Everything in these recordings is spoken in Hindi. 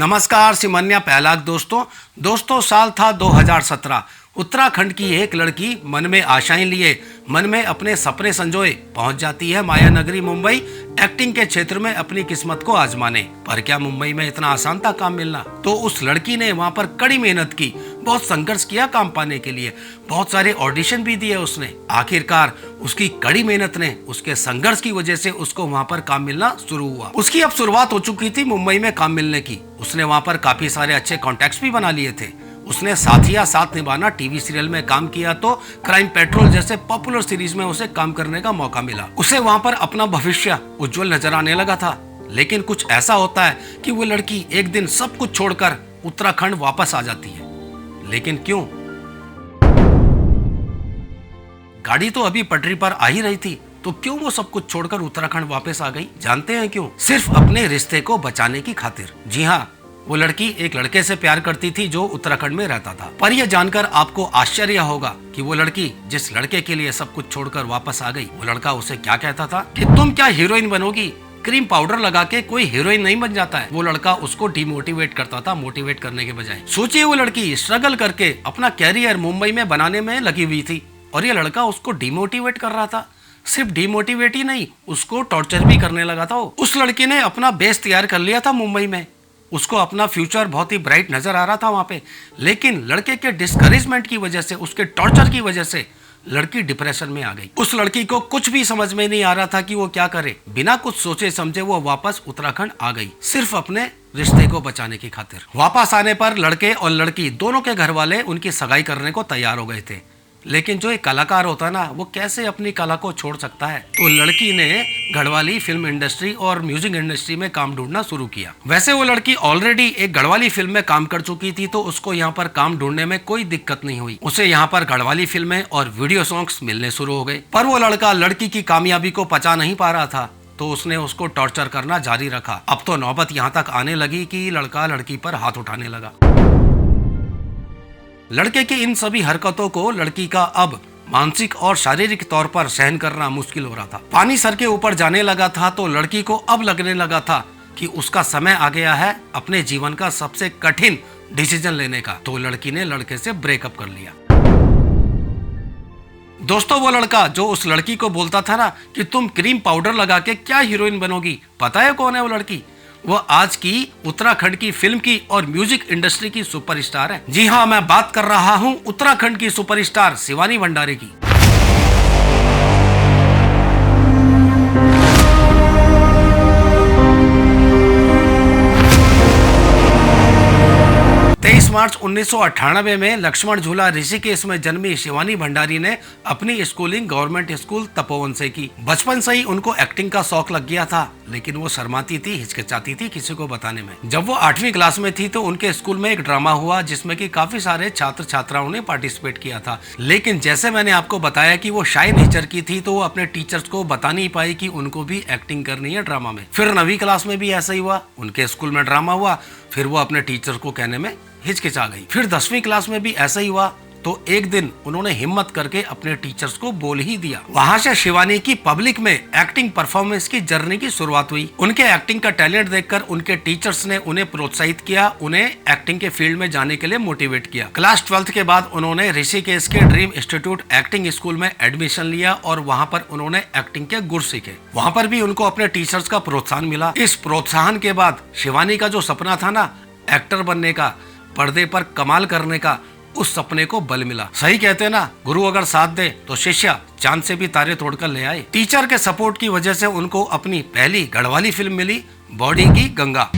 नमस्कार सिमन्या पहलाक दोस्तों साल था 2017। उत्तराखंड की एक लड़की मन में आशाएं लिए, मन में अपने सपने संजोए पहुंच जाती है माया नगरी मुंबई एक्टिंग के क्षेत्र में अपनी किस्मत को आजमाने। पर क्या मुंबई में इतना आसान था काम मिलना? तो उस लड़की ने वहां पर कड़ी मेहनत की, बहुत संघर्ष किया काम पाने के लिए, बहुत सारे ऑडिशन भी दिए उसने। आखिरकार उसकी कड़ी मेहनत ने, उसके संघर्ष की वजह से उसको वहां पर काम मिलना शुरू हुआ। उसकी अब शुरुआत हो चुकी थी मुंबई में काम मिलने की। उसने वहां पर काफी सारे अच्छे कॉन्टेक्ट्स भी बना लिए थे। उसने साथिया साथ निभाना टीवी सीरियल में काम किया तो क्राइम पेट्रोल जैसे पॉपुलर सीरीज में उसे काम करने का मौका मिला। उसे वहां पर अपना भविष्य उज्जवल नजर आने लगा था। लेकिन कुछ ऐसा होता है कि वो लड़की एक दिन सब कुछ छोड़कर उत्तराखंड वापस आ जाती है। लेकिन क्यों? गाड़ी तो अभी पटरी पर आ ही रही थी, तो क्यों वो सब कुछ छोड़कर उत्तराखंड वापस आ गई? जानते हैं क्यों? सिर्फ अपने रिश्ते को बचाने की खातिर। जी हाँ, वो लड़की एक लड़के से प्यार करती थी जो उत्तराखंड में रहता था। पर यह जानकर आपको आश्चर्य होगा कि वो लड़की जिस लड़के के लिए सब कुछ छोड़कर वापस आ गई, वो लड़का उसे क्या कहता था कि तुम क्या हीरोइन बनोगी? क्रीम पाउडर लगा के कोई हीरोइन नहीं बन जाता है। वो लड़का उसको डिमोटिवेट करता था, मोटिवेट करने के बजाय। सोचिए, वो लड़की स्ट्रगल करके अपना कैरियर मुंबई में बनाने में लगी हुई थी और ये लड़का उसको डिमोटिवेट कर रहा था। सिर्फ डिमोटिवेट ही नहीं, उसको टॉर्चर भी करने लगा था। उस लड़की ने अपना बेस तैयार कर लिया था मुंबई में। उसको अपना फ्यूचर बहुत ही ब्राइट नजर आ रहा था वहां पे। लेकिन लड़के के डिस्करेजमेंट की वजह से, उसके टॉर्चर की वजह से लड़की डिप्रेशन में आ गई। उस लड़की को कुछ भी समझ में नहीं आ रहा था कि वो क्या करे। बिना कुछ सोचे समझे वो वापस उत्तराखंड आ गई, सिर्फ अपने रिश्ते को बचाने की खातिर। वापस आने पर लड़के और लड़की दोनों के घर वाले उनकी सगाई करने को तैयार हो गए थे। लेकिन जो एक कलाकार होता है ना, वो कैसे अपनी कला को छोड़ सकता है? तो लड़की ने गढ़वाली फिल्म इंडस्ट्री और म्यूजिक इंडस्ट्री में काम ढूंढना शुरू किया। वैसे वो लड़की ऑलरेडी एक गढ़वाली फिल्म में काम कर चुकी थी, तो उसको यहाँ पर काम ढूंढने में कोई दिक्कत नहीं हुई। उसे यहाँ पर गढ़वाली फिल्में और वीडियो सॉन्ग्स मिलने शुरू हो गए। पर वो लड़का लड़की की कामयाबी को पचा नहीं पा रहा था, तो उसने उसको टॉर्चर करना जारी रखा। अब तो नौबत यहाँ तक आने लगी कि लड़का लड़की पर हाथ उठाने लगा। लड़के की इन सभी हरकतों को लड़की का अब मानसिक और शारीरिक तौर पर सहन करना मुश्किल हो रहा था। पानी सर के ऊपर जाने लगा था, तो लड़की को अब लगने लगा था कि उसका समय आ गया है अपने जीवन का सबसे कठिन डिसीजन लेने का। तो लड़की ने लड़के से ब्रेकअप कर लिया। दोस्तों, वो लड़का जो उस लड़की को बोलता था ना कि तुम क्रीम पाउडर लगा के क्या हीरोइन बनोगी, पता है कौन है वो लड़की? वो आज की उत्तराखंड की फिल्म की और म्यूजिक इंडस्ट्री की सुपरस्टार है। जी हाँ, मैं बात कर रहा हूँ उत्तराखंड की सुपरस्टार शिवानी भंडारी की। 23 मार्च 1998 में लक्ष्मण झूला ऋषिकेश में जन्मी शिवानी भंडारी ने अपनी स्कूलिंग गवर्नमेंट स्कूल तपोवन से की। बचपन से ही उनको एक्टिंग का शौक लग गया था, लेकिन वो शर्माती थी, हिचकिचाती थी किसी को बताने में। जब वो 8वीं क्लास में थी तो उनके स्कूल में एक ड्रामा हुआ जिसमें कि काफी सारे छात्र छात्राओं ने पार्टिसिपेट किया था। लेकिन जैसे मैंने आपको बताया कि वो शाय नेचर की थी, तो वो अपने टीचर्स को बता नहीं पाई कि उनको भी एक्टिंग करनी है ड्रामा में। फिर 9वीं क्लास में भी ऐसा ही हुआ, उनके स्कूल में ड्रामा हुआ, फिर वो अपने टीचर को कहने में हिचकिचा गई। फिर 10वीं क्लास में भी ऐसा ही हुआ, तो एक दिन उन्होंने हिम्मत करके अपने टीचर्स को बोल ही दिया। वहां से शिवानी की पब्लिक में एक्टिंग परफॉर्मेंस की जर्नी की शुरुआत हुई। उनके एक्टिंग का टैलेंट देखकर उनके टीचर्स ने उन्हें प्रोत्साहित किया, उन्हें एक्टिंग के फील्ड में जाने के लिए मोटिवेट किया। क्लास 12th के बाद उन्होंने ऋषिकेश के ड्रीम इंस्टीट्यूट एक्टिंग स्कूल में एडमिशन लिया और वहाँ पर उन्होंने एक्टिंग के गुर सीखे। वहाँ पर भी उनको अपने टीचर्स का प्रोत्साहन मिला। इस प्रोत्साहन के बाद शिवानी का जो सपना था ना, एक्टर बनने का, पर्दे पर कमाल करने का, उस सपने को बल मिला। सही कहते हैं ना, गुरु अगर साथ दे तो शिष्य चांद से भी तारे तोड़कर ले आए। टीचर के सपोर्ट की वजह से उनको अपनी पहली गढ़वाली फिल्म मिली, बॉडी की गंगा।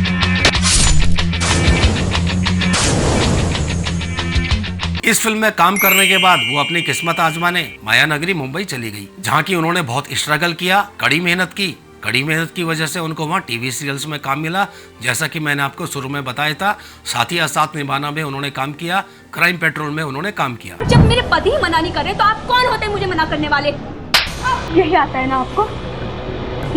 इस फिल्म में काम करने के बाद वो अपनी किस्मत आजमाने माया नगरी मुंबई चली गई, जहाँ की उन्होंने बहुत स्ट्रगल किया, कड़ी मेहनत की। कड़ी मेहनत की वजह से उनको वहाँ टीवी सीरियल्स में काम मिला, जैसा कि मैंने आपको शुरू में बताया था। साथिया साथ निभाना में उन्होंने काम किया, क्राइम पेट्रोल में उन्होंने काम किया। जब मेरे पति ही मना नहीं कर रहे तो आप कौन होते मुझे मना करने वाले? यही आता है ना आपको,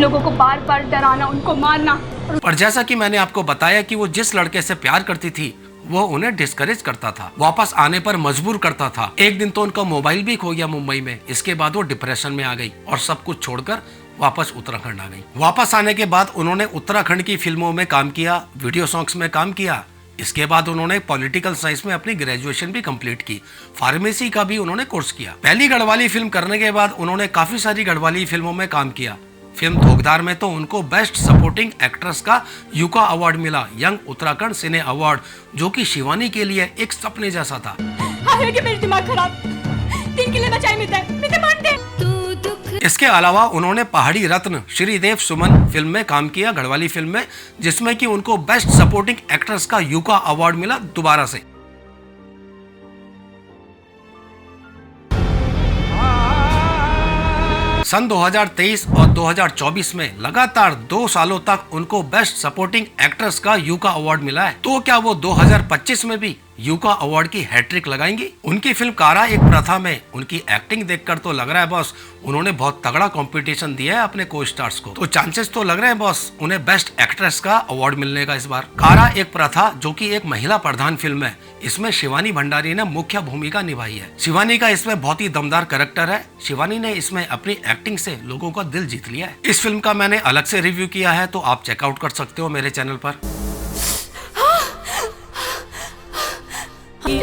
लोगों को बार बार डराना, उनको मारना। पर जैसा कि मैंने आपको बताया कि वो जिस लड़के से प्यार करती थी, वो उन्हें डिस्करेज करता था, वापस आने पर मजबूर करता था। एक दिन तो उनका मोबाइल भी खो गया मुंबई में। इसके बाद वो डिप्रेशन में आ गई और सब कुछ छोड़कर वापस उत्तराखंड आ गई। वापस आने के बाद उन्होंने उत्तराखंड की फिल्मों में काम किया, वीडियो सॉन्ग्स में काम किया। इसके बाद उन्होंने पॉलिटिकल साइंस में अपनी ग्रेजुएशन भी कंप्लीट की, फार्मेसी का भी उन्होंने कोर्स किया। पहली गढ़वाली फिल्म करने के बाद उन्होंने काफी सारी गढ़वाली फिल्मों में काम किया। फिल्म धोखदार में तो उनको बेस्ट सपोर्टिंग एक्ट्रेस का यूका अवार्ड मिला, यंग उत्तराखंड सिने अवार्ड, जो कि शिवानी के लिए एक सपने जैसा था। मेरा दिमाग खराब, 3 किलो बचाए मिलता है, मैं मानते। इसके अलावा उन्होंने पहाड़ी रत्न श्रीदेव सुमन फिल्म में काम किया, गढ़वाली फिल्म में, जिसमें कि उनको बेस्ट सपोर्टिंग एक्ट्रेस का यूका अवार्ड मिला दोबारा से। सन 2023 और 2024 में लगातार 2 सालों तक उनको बेस्ट सपोर्टिंग एक्ट्रेस का यूका अवार्ड मिला है। तो क्या वो 2025 में भी यूका अवार्ड की हैट्रिक लगाएंगी? उनकी फिल्म कारा एक प्रथा में उनकी एक्टिंग देखकर तो लग रहा है बॉस उन्होंने बहुत तगड़ा कंपटीशन दिया है अपने को स्टार्स को। तो चांसेस तो लग रहे हैं बॉस उन्हें बेस्ट एक्ट्रेस का अवार्ड मिलने का इस बार। कारा एक प्रथा जो कि एक महिला प्रधान फिल्म है, इसमें शिवानी भंडारी ने मुख्य भूमिका निभाई है। शिवानी का इसमें बहुत ही दमदार कैरेक्टर है। शिवानी ने इसमें अपनी एक्टिंग से लोगों का दिल जीत लिया है। इस फिल्म का मैंने अलग से रिव्यू किया है, तो आप चेकआउट कर सकते हो मेरे चैनल पर।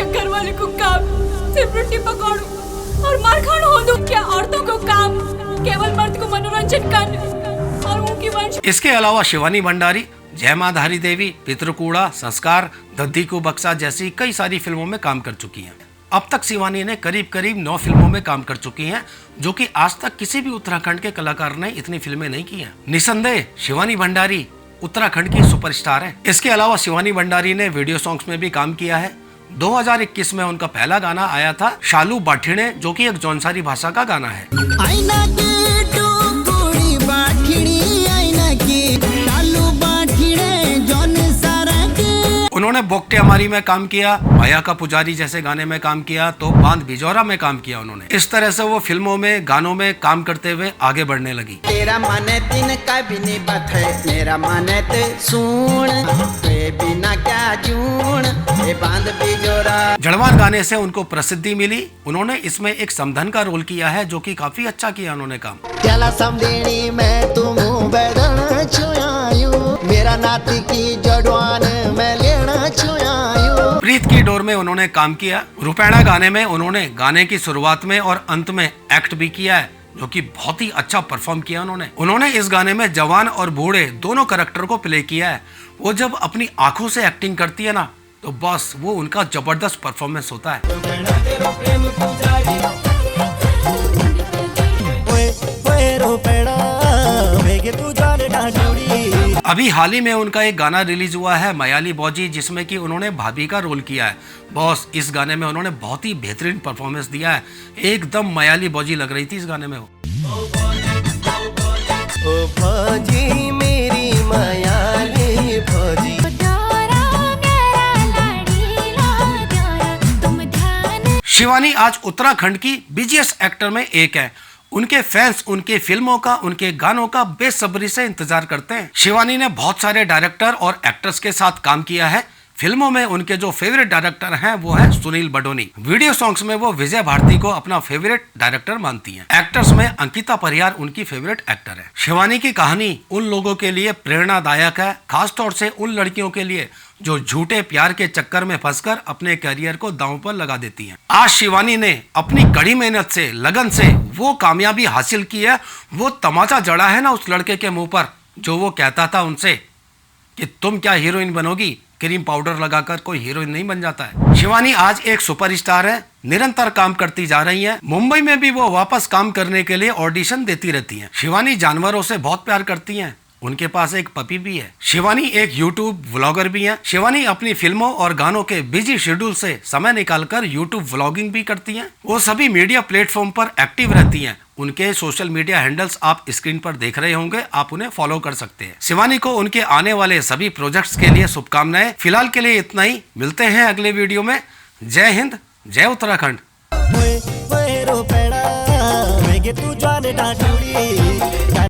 घर वाले को काम सिर्फ रोटी पकाऊं और मार खाना हो दूं, क्या औरतों को काम केवल मर्द को मनोरंजन कर और उनकी वंश। इसके अलावा शिवानी भंडारी जय मां धारी देवी, पितृकूड़ा, संस्कार, दद्दी को बक्सा जैसी कई सारी फिल्मों में काम कर चुकी हैं। अब तक शिवानी ने करीब 9 फिल्मों में काम कर चुकी हैं, जो कि आज तक किसी भी उत्तराखंड के कलाकार ने इतनी फिल्में नहीं की हैं। निसंदेह शिवानी भंडारी उत्तराखंड की सुपरस्टार है। इसके अलावा शिवानी भंडारी ने वीडियो सॉन्ग्स में भी काम किया है। 2021 में उनका पहला गाना आया था शालू बाठिणे, जो कि एक जौनसारी भाषा का गाना है। आईना की टुकड़ी बाठिणी, आईना की शालू बाठिणे जौनसारा की। उन्होंने बोकटे हमारी में काम किया, माया का पुजारी जैसे गाने में काम किया, तो बांध बिजौरा में काम किया उन्होंने। इस तरह से वो फिल्मों में गानों में काम करते हुए आगे बढ़ने लगी। तेरा माने तीन का भी नहीं बात है, मेरा माने ते सुन बिना क्या जून ए बांध बिजौरा। जड़वान गाने से उनको प्रसिद्धि मिली। उन्होंने इसमें एक समधन का रोल किया है, जो कि काफी अच्छा किया उन्होंने काम। चला समदेनी मैं तुम बैदन छुआयू, मेरा नाती की जड़वान मैं लेना छुआयू। प्रीत की डोर में उन्होंने काम किया। रुपैना गाने में उन्होंने गाने की शुरुआत में और अंत में एक्ट भी किया है, जो कि बहुत ही अच्छा परफॉर्म किया उन्होंने इस गाने में जवान और बूढ़े दोनों कैरेक्टर को प्ले किया है। वो जब अपनी आंखों से एक्टिंग करती है ना, तो बस वो उनका जबरदस्त परफॉर्मेंस होता है। अभी हाल ही में उनका एक गाना रिलीज हुआ है मयाली बौजी, जिसमें कि उन्होंने भाभी का रोल किया है। बॉस इस गाने में उन्होंने बहुत ही बेहतरीन परफॉर्मेंस दिया है, एकदम मयाली बौजी लग रही थी इस गाने में वो। ओ भौजी मेरी मयाली भौजी। शिवानी आज उत्तराखंड की बिजीएस्ट एक्टर में एक है। उनके फैंस उनके फिल्मों का, उनके गानों का बेसब्री से इंतजार करते हैं। शिवानी ने बहुत सारे डायरेक्टर और एक्टर्स के साथ काम किया है। फिल्मों में उनके जो फेवरेट डायरेक्टर हैं वो है सुनील बडोनी। वीडियो सॉन्ग्स में वो विजय भारती को अपना फेवरेट डायरेक्टर मानती हैं। एक्टर्स में अंकिता परिहार उनकी फेवरेट एक्टर है। शिवानी की कहानी उन लोगों के लिए प्रेरणादायक है, खासतौर से उन लड़कियों के लिए जो झूठे प्यार के चक्कर में फंसकर अपने करियर को दांव पर लगा देती हैं। आज शिवानी ने अपनी कड़ी मेहनत से, लगन से वो कामयाबी हासिल की है। वो तमाचा जड़ा है ना उस लड़के के मुंह पर, जो वो कहता था उनसे कि तुम क्या हीरोइन बनोगी, क्रीम पाउडर लगाकर कोई हीरोइन नहीं बन जाता है। शिवानी आज एक सुपरस्टार है, निरंतर काम करती जा रही है। मुंबई में भी वो वापस काम करने के लिए ऑडिशन देती रहती हैं। शिवानी जानवरों से बहुत प्यार करती हैं। उनके पास एक पपी भी है। शिवानी एक यूट्यूब व्लॉगर भी है। शिवानी अपनी फिल्मों और गानों के बिजी शेड्यूल से समय निकालकर यूट्यूब व्लॉगिंग भी करती हैं। वो सभी मीडिया प्लेटफॉर्म पर एक्टिव रहती हैं। उनके सोशल मीडिया हैंडल्स आप स्क्रीन पर देख रहे होंगे, आप उन्हें फॉलो कर सकते हैं। शिवानी को उनके आने वाले सभी प्रोजेक्ट्स के लिए शुभकामनाएं। फिलहाल के लिए इतना ही, मिलते हैं अगले वीडियो में। जय हिंद, जय उत्तराखंड।